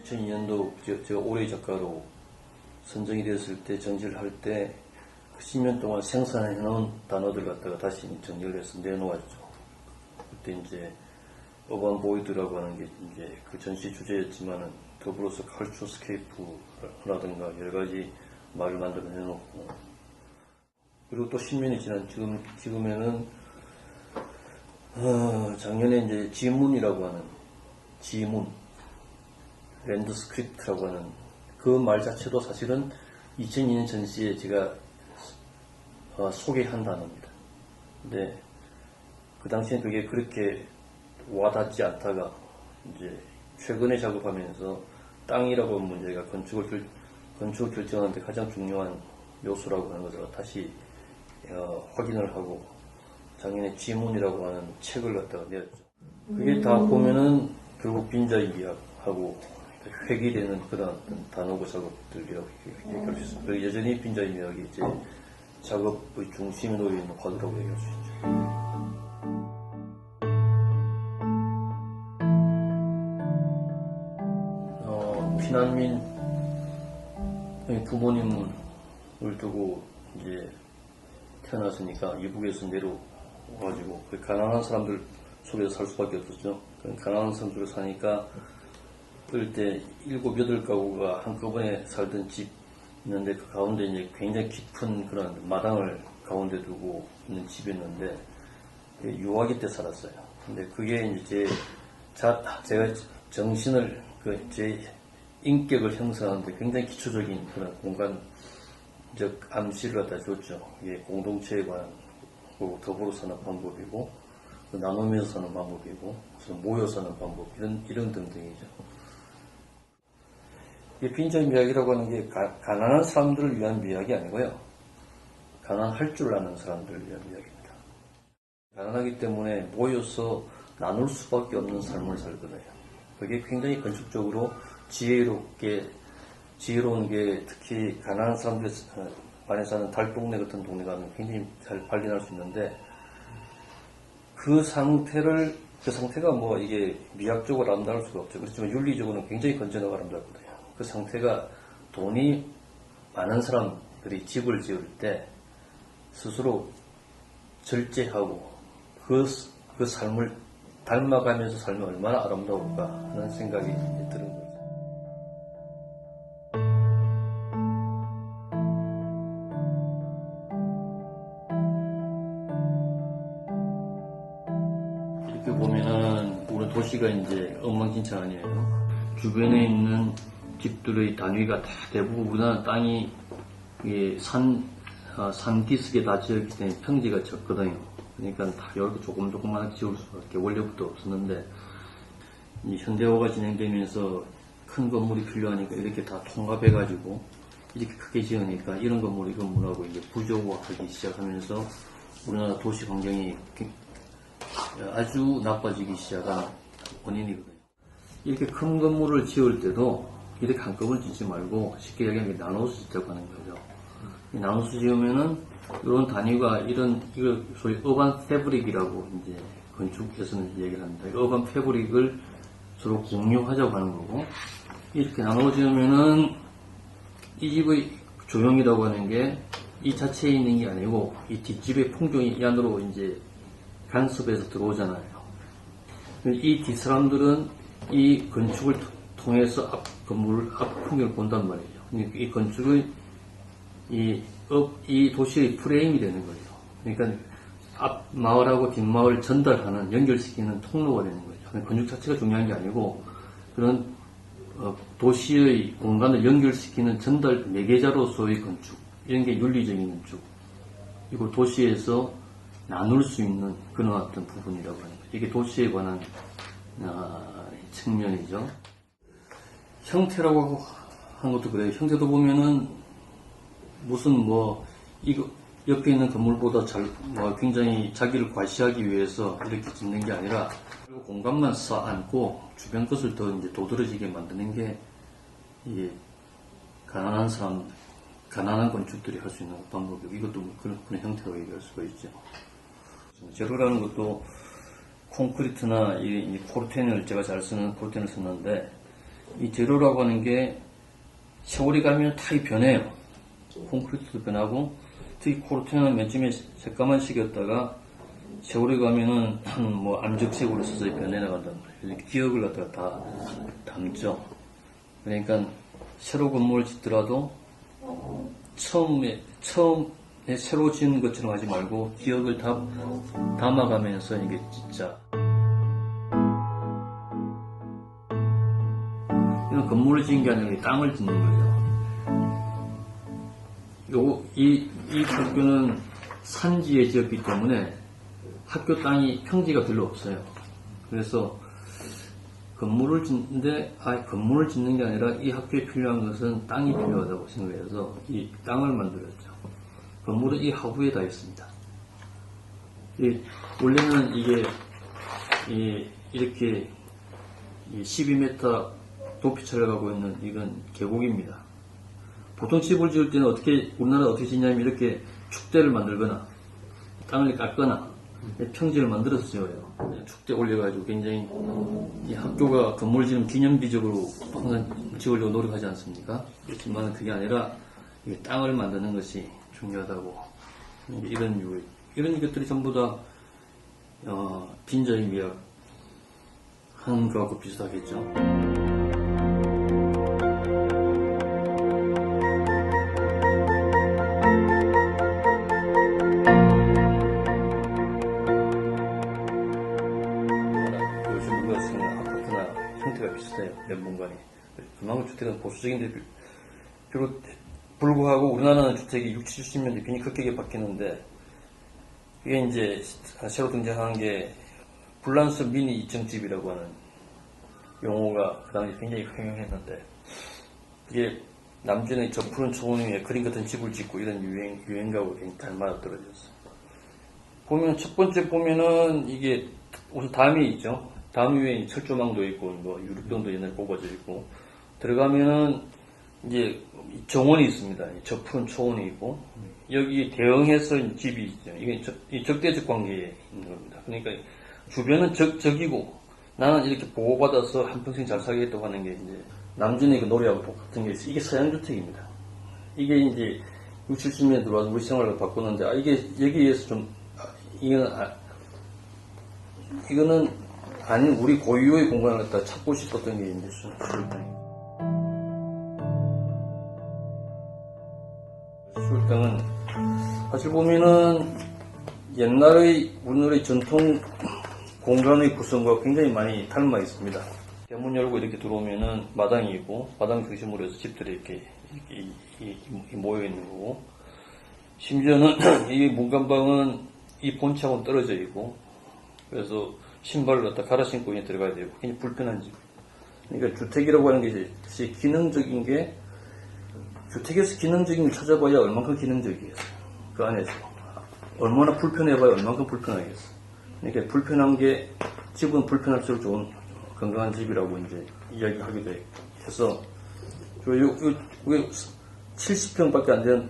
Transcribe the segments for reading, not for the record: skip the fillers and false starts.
2002년도 제가 올해의 작가로 선정이 되었을 때 정지를 할 때 10년 동안 생산해 놓은 단어들 갖다가 다시 정리를 해서 내놓았죠. 그때 이제 어반 보이드라고 하는 게 이제 그 전시 주제였지만은 더불어서 컬처스케이프라든가 여러 가지 말을 만들어 내놓고, 그리고 또 10년이 지난 지금에는 작년에 이제 지문이라고 하는 지문, 랜드스크립트라고 하는 그 말 자체도 사실은 2002년 전시에 제가 소개한 단어입니다. 근데 그 당시엔 그게 그렇게 와닿지 않다가 이제 최근에 작업하면서 땅이라고 하는 문제가 건축을 결정하는데 가장 중요한 요소라고 하는 것을 다시 확인을 하고 작년에 지문이라고 하는 책을 갖다가 내었죠. 그게 다 보면은 결국 빈자의 미학하고 회귀되는 그런 단어고 작업들이라고 얘기할 수 있습니다. 여전히 빈자의 미학이 이제 작업의 중심에 놓여 있는 화두라고 얘기할 수 있죠. 피난민의 부모님을 두고 이제 태어났으니까 이북에서 내려와가지고 가난한 사람들 속에서 살 수밖에 없었죠. 가난한 사람들 사니까 그럴 때 7, 8가구가 한꺼번에 살던 집 있는데 그 가운데 이제 굉장히 깊은 그런 마당을 가운데 두고 있는 집이었는데 유아기 때 살았어요. 근데 그게 이제 제가 정신을 제 인격을 형성하는데 굉장히 기초적인 그런 공간적 암시를 갖다 줬죠. 이게 공동체에 관한 더불어 사는 방법이고 나누면서 사는 방법이고 모여 사는 방법 이런 등등이죠. 이 빈자의 미학이라고 하는 게 가난한 사람들을 위한 미학이 아니고요. 가난할 줄 아는 사람들을 위한 미학입니다. 가난하기 때문에 모여서 나눌 수밖에 없는 삶을 살거든요. 그게 굉장히 건축적으로 지혜로운 게 특히 가난한 사람들 안에 사는 달동네 같은 동네 가면 굉장히 잘 발견할 수 있는데 그 상태가 뭐 이게 미학적으로 아름다울 수가 없죠. 그렇지만 윤리적으로는 굉장히 건전하고 아름답거든요. 그 상태가 돈이 많은 사람들이 집을 지을 때 스스로 절제하고 그 삶을 닮아가면서 살면 얼마나 아름다울까 하는 생각이 드는 거죠. 이렇게 보면은 우리 도시가 이제 엉망진창 아니에요. 주변에 있는 집들의 단위가 다 대부분 우리나라 땅이 산 뒤석에 다 지었기 때문에 평지가 적거든요. 그러니까 다 이렇게 조금만하게 지을 수밖에 원래부터 없었는데 이 현대화가 진행되면서 큰 건물이 필요하니까 이렇게 다 통합해가지고 이렇게 크게 지으니까 이런 건물 이 건물하고 이제 부조화하기 시작하면서 우리나라 도시 환경이 아주 나빠지기 시작한 원인이거든요. 이렇게 큰 건물을 지을 때도 이렇게 한꺼번에 짓지 말고 쉽게 얘기하면 나눠서 짓자고 하는 거죠. 나눠서 지으면은 이런 단위가 이거 소위 어반 패브릭이라고 이제 건축에서는 얘기를 합니다. 어반 패브릭을 서로 공유하자고 하는 거고, 이렇게 나눠 지으면은 이 집의 조형이라고 하는 게 이 자체에 있는 게 아니고 이 뒷집의 풍경이 이 안으로 이제 간섭해서 들어오잖아요. 이 뒷사람들은 이 건축을 통해서 건물 앞 풍경을 본단 말이죠. 이 건축의 이 도시의 프레임이 되는 거죠. 그러니까 앞 마을하고 뒷 마을을 전달하는, 연결시키는 통로가 되는 거죠. 건축 자체가 중요한 게 아니고 그런 도시의 공간을 연결시키는 전달 매개자로서의 건축, 이런 게 윤리적인 건축, 이거 도시에서 나눌 수 있는 그런 어떤 부분이라고 하는 거죠. 이게 도시에 관한 측면이죠. 형태라고 한 것도 그래요. 형태도 보면은 무슨 이거 옆에 있는 건물보다 굉장히 자기를 과시하기 위해서 이렇게 짓는 게 아니라 공간만 쌓아안고 주변 것을 더 이제 도드라지게 만드는 게 이게 가난한 건축들이 할 수 있는 방법이고, 이것도 그런 형태로 얘기할 수가 있죠. 재료라는 것도 콘크리트나 이 포르테인을 제가 잘 쓰는 포르테인을 썼는데 이 재료라고 하는 게 세월이 가면 타입이 변해요. 콘크리트도 변하고, 특히 코르테나는 맨 처음에 새까만 식이었다가 세월이 가면은 뭐 암적색으로 서서히 변해나간단 말이에요. 기억을 갖다가 다 담죠. 그러니까 새로 건물을 짓더라도 처음에 새로 짓는 것처럼 하지 말고 기억을 다 담아가면서 이게 진짜 이건 건물을 짓는 게 아니라 땅을 짓는 거죠. 이 학교는 산지에 지었기 때문에 학교 땅이 평지가 별로 없어요. 그래서 건물을 짓는데 건물을 짓는 게 아니라 이 학교에 필요한 것은 땅이 필요하다고 생각해서 이 땅을 만들었죠. 건물은 이 하부에 다 있습니다. 원래는 이게 이렇게 12m 높이 쳐려가고 있는 이건 계곡입니다. 보통 집을 지을 때는 우리나라 어떻게 짓냐면 이렇게 축대를 만들거나 땅을 깎거나 평지를 만들어서 지어요. 축대 올려가지고 굉장히 이 학교가 건물 지은 기념비적으로 항상 지으려고 노력하지 않습니까? 그렇지만 그게 아니라 땅을 만드는 것이 중요하다고 이런 것들이 전부 다 빈자의 미학 하는 거하고 비슷하겠죠. 비슷해요. 연분관이. 그만큼 주택은 보수적인데 불구하고 우리나라는 주택이 60, 70년대 굉장히 급격하게 바뀌는데 이게 이제 새로 등장한 게 불란서 미니 2층집이라고 하는 용어가 그 당시 굉장히 횡행했는데 이게 남전의 저 푸른 초원 위에 그림 같은 집을 짓고 이런 유행가하고 굉장히 잘 맞아떨어졌어요. 보면 첫 번째 보면은 이게 우선 담이 있죠. 담 위에 철조망도 있고, 뭐, 유리병도 옛날에 꼽아져 있고, 들어가면은, 이제, 정원이 있습니다. 저 푸른 초원이 있고, 여기 대응해서 집이 있죠. 이게 적대적 관계에 있는 겁니다. 그러니까, 주변은 적이고, 나는 이렇게 보호받아서 한평생 잘 살겠다고 하는 게, 이제, 남전의 그 노래하고 똑같은 게 있어요. 이게 서양주택입니다. 이게 이제, 60, 70년에 들어와서 우리 생활을 바꾸는데, 이게, 여기에서 좀, 이거는, 아니, 우리 고유의 공간을 갖다 찾고 싶었던 게 이제 수율당이에요. 수율당은 사실 보면은 옛날의 우리나라의 전통 공간의 구성과 굉장히 많이 닮아 있습니다. 대문 열고 이렇게 들어오면은 마당이 있고, 마당 중심으로 해서 집들이 이렇게 모여 있는 거고, 심지어는 이 문간방은 이 본체하고는 떨어져 있고, 그래서 신발을 갖다 갈아 신고 들어가야 되고 굉장히 불편한 집. 그러니까 주택이라고 하는 게 사실 기능적인 게 주택에서 기능적인 걸 찾아봐야 얼만큼 기능적이겠어. 그 안에서 얼마나 불편해봐야 얼만큼 불편하겠어. 그러니까 불편한 게 집은 불편할수록 좋은 건강한 집이라고 이제 이야기하기도 해서 이게 70평밖에 안 되는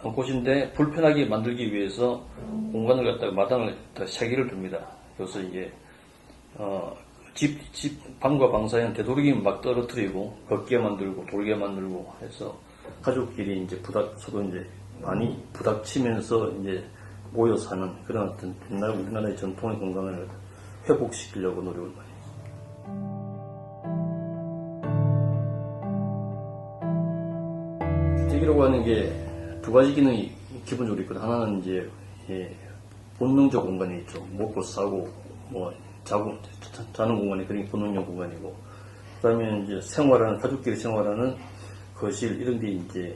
곳인데 불편하게 만들기 위해서 공간을 갖다가 마당을 다 3개를 둡니다. 그래서 이게 방과 방 사이는 되도록이면 막 떨어뜨리고 걷게 만들고 돌게 만들고 해서 가족끼리 이제 서로 이제 많이 부닥치면서 이제 모여 사는 그런 어떤 옛날 우리나라의 전통의 건강을 회복시키려고 노력을 많이 했어요. 주택이라고 하는 게 2가지 기능이 기본적으로 있거든. 하나는 이제 본능적 공간이 있죠. 먹고 싸고 뭐 자는 공간이 그러니 본능적 공간이고, 그다음에 이제 생활하는 가족끼리 생활하는 거실 이런 게 이제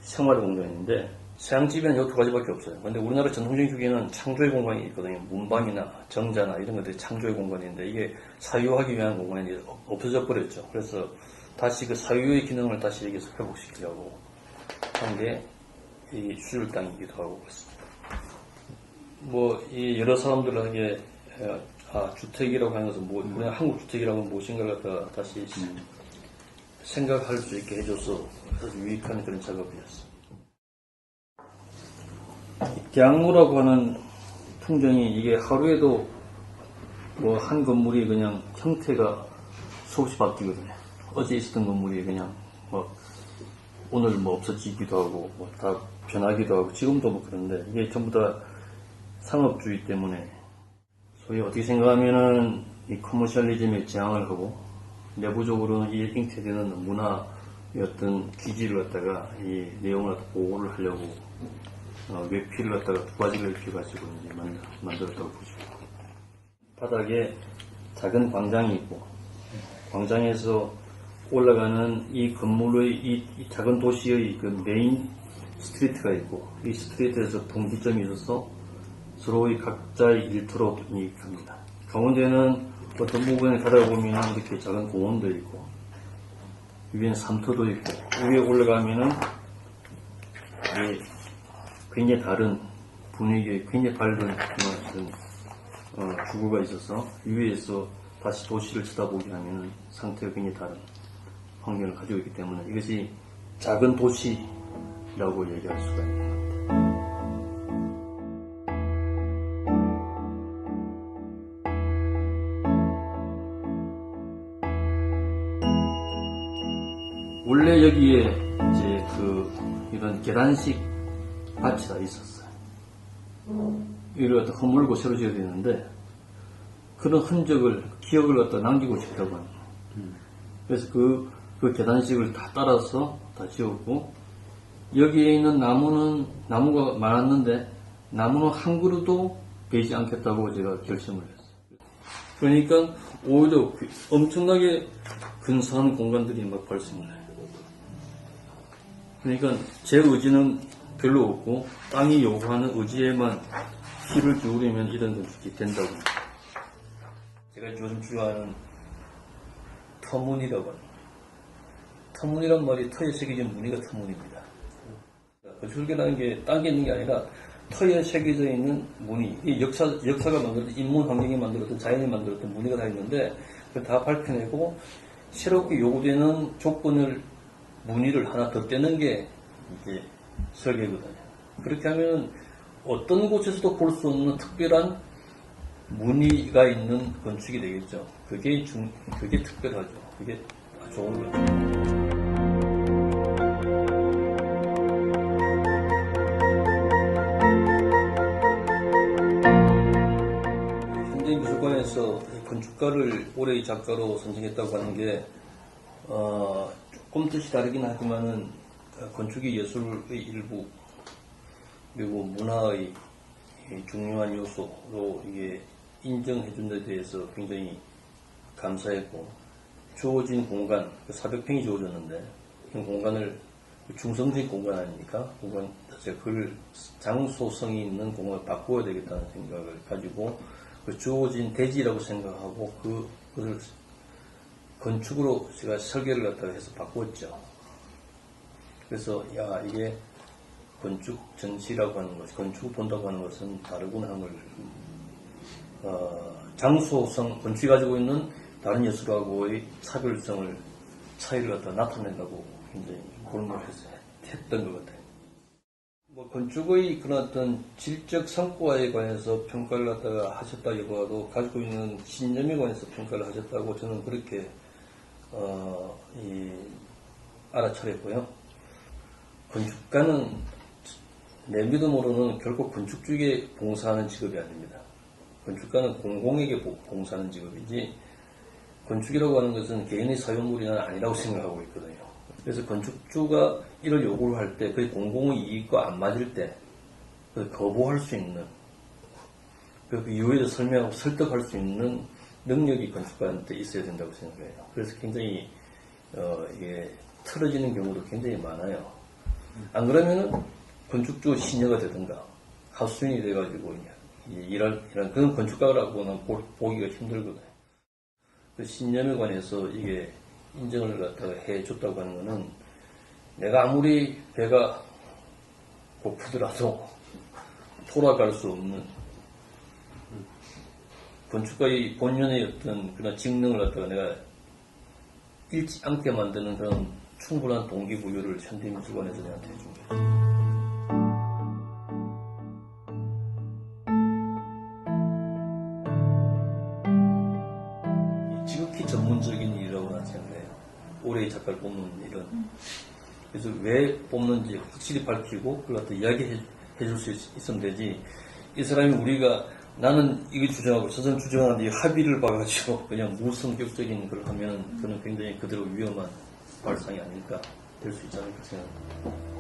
생활의 공간인데 서양집에는 이 2가지밖에 없어요. 근데 우리나라 전통적인 교계는 창조의 공간이 있거든요. 문방이나 정자나 이런 것들이 창조의 공간인데 이게 사유하기 위한 공간이 없어져 버렸죠. 그래서 다시 그 사유의 기능을 다시 여기서 회복시키려고 한 게 이 수율당이기도 하고 그렇습니다. 이 여러 사람들에게 주택이라고 하는 것은 우리가 한국 주택이라고 하면 무엇인가를 갖다 다시 생각할 수 있게 해줘서 아주 유익한 그런 작업이었어요. 대학로라고 하는 풍경이 이게 하루에도 한 건물이 그냥 형태가 수없이 바뀌거든요. 어제 있었던 건물이 그냥 뭐 오늘 뭐 없어지기도 하고 뭐 다 변하기도 하고 지금도 뭐 그런데 이게 전부 다 상업주의 때문에 소위 어떻게 생각하면은 이 커머셜리즘에 저항을 하고 내부적으로는 이 잉태되는 문화의 어떤 기질을 갖다가 이 내용을 갖다 보호를 하려고 외피를 갖다가 두 가지를 이렇게 가지고 이제 만들었다고 보죠. 바닥에 작은 광장이 있고 광장에서 올라가는 이 건물의 이 작은 도시의 그 메인 스트리트가 있고 이 스트리트에서 분기점이 있어서 서로의 각자의 일터로 갑니다. 가운데는 어떤 부분에 가다 보면 이렇게 작은 공원도 있고 위에는 삼터도 있고 위에 올라가면은 굉장히 다른 분위기의 굉장히 밝은 그런 주거가 있어서 위에서 다시 도시를 쳐다보게 하면 상태가 굉장히 다른 환경을 가지고 있기 때문에 이것이 작은 도시라고 얘기할 수가 있는 것 같아요. 원래 여기에 이제 이런 계단식 밭이 다 있었어요. 이걸 갖다 허물고 새로 지어야 되는데 그런 흔적을 기억을 갖다 남기고 싶다고 합니다. 그래서 그 계단식을 다 따라서 다 지었고 여기에 있는 나무가 많았는데 나무는 한 그루도 베지 않겠다고 제가 결심을 했어요. 그러니까 오히려 엄청나게 근사한 공간들이 막 발생을 해요. 그러니까 제 의지는 별로 없고 땅이 요구하는 의지에만 힘을 기울이면 이런 건축이 된다고. 제가 요즘 좋아하는 터무니라고 합니다. 터무니란 말이 터에 새겨진 무늬가 터무니입니다. 건축이라는 게 딴 게 있는 게 아니라 터에 새겨져 있는 무늬, 이 역사가 만들었던 인문 환경이 만들었던 자연이 만들었던 무늬가 다 있는데 그걸 다 밝혀내고 새롭게 요구되는 조건을 무늬를 하나 더 떼는 게 이제 설계거든요. 그렇게 하면 어떤 곳에서도 볼 수 없는 특별한 무늬가 있는 건축이 되겠죠. 그게 특별하죠. 그게 좋은 거죠. 현대미술관에서 건축가를 올해의 작가로 선정했다고 하는 게 조금 뜻이 다르긴 하지만은 건축이 예술의 일부 그리고 문화의 중요한 요소로 이게 인정해준 데 대해서 굉장히 감사했고 주어진 공간 400평이 주어졌는데 그 공간을 중성적인 공간 아닙니까? 공간 자체가 그걸 장소성이 있는 공간을 바꾸어야 되겠다는 생각을 가지고 그 주어진 대지라고 생각하고 그것을 건축으로 제가 설계를 갖다가 해서 바꿨죠. 그래서 이게 건축 전시라고 하는 것, 건축을 본다고 하는 것은 다르구나 하는 걸 장소성, 건축이 가지고 있는 다른 예술하고의 차이를 갖다 나타낸다고 굉장히 그런 걸 했던 것 같아요. 뭐 건축의 그런 어떤 질적 성과에 관해서 평가를 갖다가 하셨다기보다도 가지고 있는 신념에 관해서 평가를 하셨다고 저는 그렇게 알아차렸고요. 건축가는 내 믿음으로는 결국 건축 쪽에 봉사하는 직업이 아닙니다. 건축가는 공공에게 봉사하는 직업이지 건축이라고 하는 것은 개인의 사용물이 아니라고 생각하고 있거든요. 그래서 건축주가 이를 요구를 할 때 그 공공의 이익과 안 맞을 때 거부할 수 있는 그 이유에 설명하고 설득할 수 있는 능력이 건축가한테 있어야 된다고 생각해요. 그래서 굉장히 이게 틀어지는 경우도 굉장히 많아요. 안 그러면은 건축주 신여가 되든가 하수인이 돼가지고 이런 그런 건축가라고는 보기가 힘들거든요. 그 신념에 관해서 이게 인정을 갖다가 해줬다고 하는 거는 내가 아무리 배가 고프더라도 돌아갈 수 없는 건축가의 본연의 어떤 그런 직능을 갖다가 내가 잃지 않게 만드는 그런 충분한 동기부여를 현대미술관에서 내한테 해준 거예요. 지극히 전문적인 일이라고 나는 생각해요. 올해의 작가를 뽑는 이런. 그래서 왜 뽑는지 확실히 밝히고 그걸 갖다 이야기해 줄 수 있으면 되지. 이 사람이 우리가 나는 이거 주장하고 저 사람 주장하는데 이 합의를 봐가지고 그냥 무성격적인 걸 하면 그는 굉장히 그대로 위험한 발상이 아닐까 될 수 있지 않을까 생각합니다.